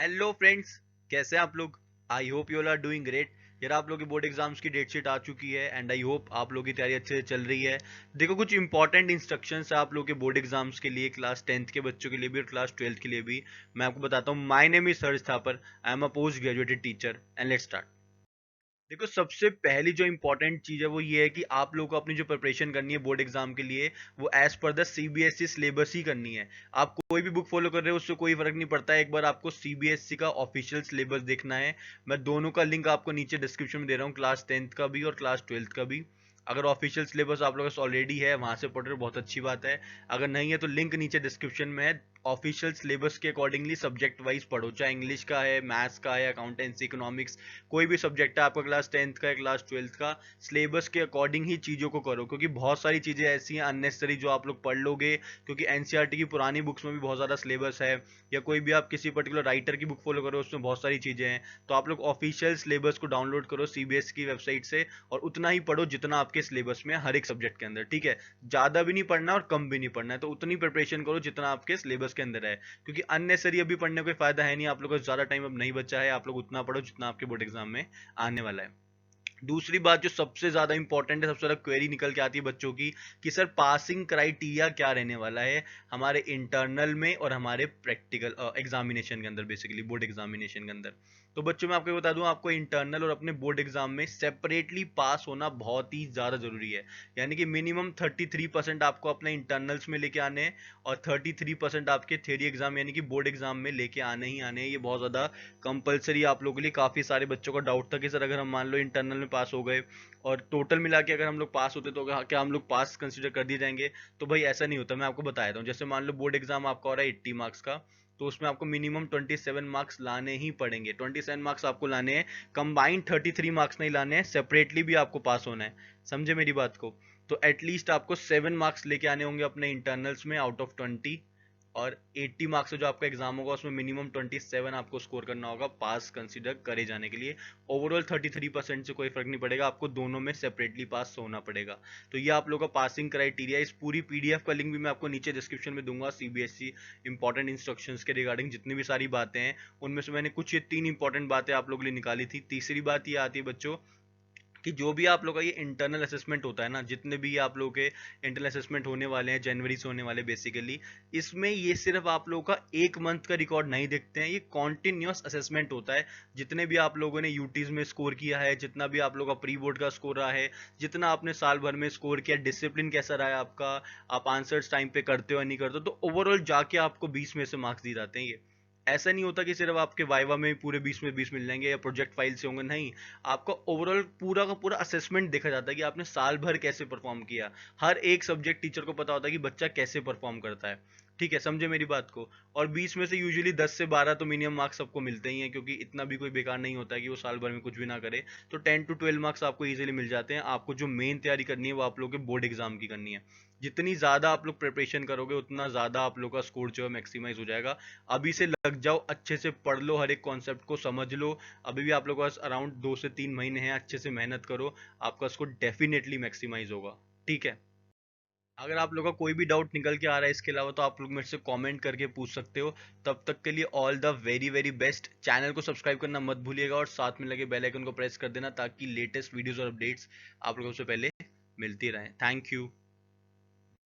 Hello friends, कैसे हैं आप लोग। I hope you all are doing great. यार आप लोग की बोर्ड एग्जाम्स की डेट शीट आ चुकी है एंड आई होप आप लोग की तैयारी अच्छे से चल रही है। देखो, कुछ इंपॉर्टेंट इंस्ट्रक्शंस है आप लोग के बोर्ड एग्जाम्स के लिए, क्लास 10th के बच्चों के लिए भी और क्लास 12th के लिए भी। मैं आपको बताता हूँ। My name is Harsh Thapar, I am a post graduated teacher and let's start. देखो, सबसे पहली जो इंपॉर्टेंट चीज है वो ये है कि आप लोगों को अपनी जो प्रिपरेशन करनी है बोर्ड एग्जाम के लिए, वो as per the CBSE syllabus ही करनी है। आप कोई भी बुक फॉलो कर रहे हो उससे कोई फर्क नहीं पड़ता है। एक बार आपको सीबीएसई का ऑफिशियल सिलेबस देखना है। मैं दोनों का लिंक आपको नीचे डिस्क्रिप्शन में दे रहा हूँ, क्लास 10th का भी और क्लास 12th का भी। अगर ऑफिशियल सिलेबस आप लोगों का ऑलरेडी है, वहां से पढ़ रहे हो, बहुत अच्छी बात है। अगर नहीं है तो लिंक नीचे डिस्क्रिप्शन में है। ऑफिशियल सिलेबस के अकॉर्डिंगली सब्जेक्ट वाइज पढ़ो, चाहे इंग्लिश का है, मैथ्स का है, अकाउंटेंसी, इकोनॉमिक्स, कोई भी सब्जेक्ट है आपका, क्लास 10th का है, क्लास 12th का, सिलेबस के अकॉर्डिंग ही चीज़ों को करो। क्योंकि बहुत सारी चीज़ें ऐसी हैं अननेसेसरी जो आप लोग पढ़ लोगे, क्योंकि एनसीईआरटी की पुरानी बुक्स में भी बहुत ज़्यादा सिलेबस है, या कोई भी आप किसी पर्टिकुलर राइटर की बुक फॉलो करो उसमें बहुत सारी चीज़ें हैं। तो आप लोग ऑफिशियल सिलेबस को डाउनलोड करो सीबीएसई की वेबसाइट से, और उतना ही पढ़ो जितना आपके सिलेबस में हर एक सब्जेक्ट के अंदर, ठीक है। ज़्यादा भी नहीं पढ़ना और कम भी नहीं पढ़ना है, तो उतनी प्रिपरेशन करो जितना आपके सिलेबस के अंदर है। क्योंकि अननेसरी अभी पढ़ने का कोई फायदा है नहीं, आप लोगों को ज्यादा टाइम अब नहीं बचा है। आप लोग उतना पढ़ो जितना आपके बोर्ड एग्जाम में आने वाला है। दूसरी बात जो सबसे ज्यादा इंपॉर्टेंट है, सबसे ज्यादा क्वेरी निकल के आती है बच्चों की, कि सर पासिंग क्राइटेरिया क्या रहने वाला है हमारे इंटरनल में और हमारे प्रैक्टिकल एग्जामिनेशन के अंदर, बेसिकली बोर्ड एग्जामिनेशन के अंदर। तो बच्चों मैं आपको बता दूं, आपको इंटरनल और अपने बोर्ड एग्जाम में सेपरेटली पास होना बहुत ही ज्यादा जरूरी है। यानी कि मिनिमम 33% आपको अपने इंटरनल्स में लेके आने हैं, और 33% आपके थ्योरी एग्जाम यानी कि बोर्ड एग्जाम में लेके आने ही आने हैं। ये बहुत ज्यादा कंपलसरी आप लोगों के लिए। काफी सारे बच्चों का डाउट था कि सर अगर हम मान लो इंटरनल में पास हो गए और टोटल मिला के अगर हम लोग पास होते तो क्या हम लोग पास कंसिडर कर दिए जाएंगे। तो भाई ऐसा नहीं होता, मैं आपको बताया था। जैसे मान लो बोर्ड एग्जाम आपका हो रहा है 80 मार्क्स का, तो उसमें आपको मिनिमम 27 मार्क्स लाने ही पड़ेंगे। 27 मार्क्स आपको लाने हैं, कंबाइंड 33 मार्क्स नहीं लाने हैं, सेपरेटली भी आपको पास होना है। समझे मेरी बात को। तो एटलीस्ट आपको 7 मार्क्स लेके आने होंगे अपने इंटरनल्स में आउट ऑफ 20, और 80 मार्क्स से जो आपका एग्जाम होगा उसमें मिनिमम 27 आपको स्कोर करना होगा पास कंसीडर करे जाने के लिए। ओवरऑल 33% से कोई फर्क नहीं पड़ेगा, आपको दोनों में सेपरेटली पास होना पड़ेगा। तो ये आप लोगों का पासिंग क्राइटेरिया। इस पूरी पीडीएफ का लिंक भी मैं आपको नीचे डिस्क्रिप्शन में दूंगा। सीबीएसई इंपॉर्टेंट इंस्ट्रक्शंस के रिगार्डिंग जितनी भी सारी बातें हैं, उनमें से मैंने कुछ ये 3 इंपॉर्टेंट बातें आप लोगों के लिए निकाली थी। तीसरी बात ये आती है बच्चों, कि जो भी आप लोग का ये इंटरनल असेसमेंट होता है ना, जितने भी आप लोग के इंटरनल असेसमेंट होने वाले हैं, जनवरी से होने वाले बेसिकली, इसमें ये सिर्फ आप लोगों का एक मंथ का रिकॉर्ड नहीं देखते हैं, ये कॉन्टिन्यूस असेसमेंट होता है। जितने भी आप लोगों ने यूटीज में स्कोर किया है, जितना भी आप लोग का प्री बोर्ड का स्कोर रहा है, जितना आपने साल भर में स्कोर किया, डिसिप्लिन कैसा रहा है आपका, आप आंसर्स टाइम पे करते हो या नहीं करते हो, तो ओवरऑल जाके आपको 20 में से मार्क्स दिए जाते हैं। ये ऐसा नहीं होता कि सिर्फ आपके वाइवा में पूरे 20 में 20 मिल जाएंगे या प्रोजेक्ट फाइल से होंगे, नहीं। आपका ओवरऑल पूरा का पूरा असेसमेंट देखा जाता है कि आपने साल भर कैसे परफॉर्म किया। हर एक सब्जेक्ट टीचर को पता होता है कि बच्चा कैसे परफॉर्म करता है, ठीक है। समझे मेरी बात को। और 20 में से यूजुअली 10 से 12 तो मिनिमम मार्क्स सबको मिलते ही हैं, क्योंकि इतना भी कोई बेकार नहीं होता है कि वो साल भर में कुछ भी ना करे। तो 10 to 12 मार्क्स आपको इजीली मिल जाते हैं। आपको जो मेन तैयारी करनी है वो आप लोगों के बोर्ड एग्जाम की करनी है। जितनी ज्यादा आप लोग प्रिपरेशन करोगे उतना ज्यादा आप लोग का स्कोर जो है मैक्सिमाइज हो जाएगा। अभी से लग जाओ, अच्छे से पढ़ लो, हर एक कॉन्सेप्ट को समझ लो। अभी भी आप लोगों के पास अराउंड 2 से 3 महीने हैं, अच्छे से मेहनत करो, आपका स्कोर डेफिनेटली मैक्सिमाइज होगा, ठीक है। अगर आप लोगों का कोई भी डाउट निकल के आ रहा है इसके अलावा, तो आप लोग मेरे से कमेंट करके पूछ सकते हो। तब तक के लिए all the very very best. Channel को सब्सक्राइब करना मत भूलिएगा, और साथ में लगे बेल आइकन को प्रेस कर देना, ताकि लेटेस्ट वीडियोस और अपडेट्स आप लोगों से पहले मिलती रहें। Thank you.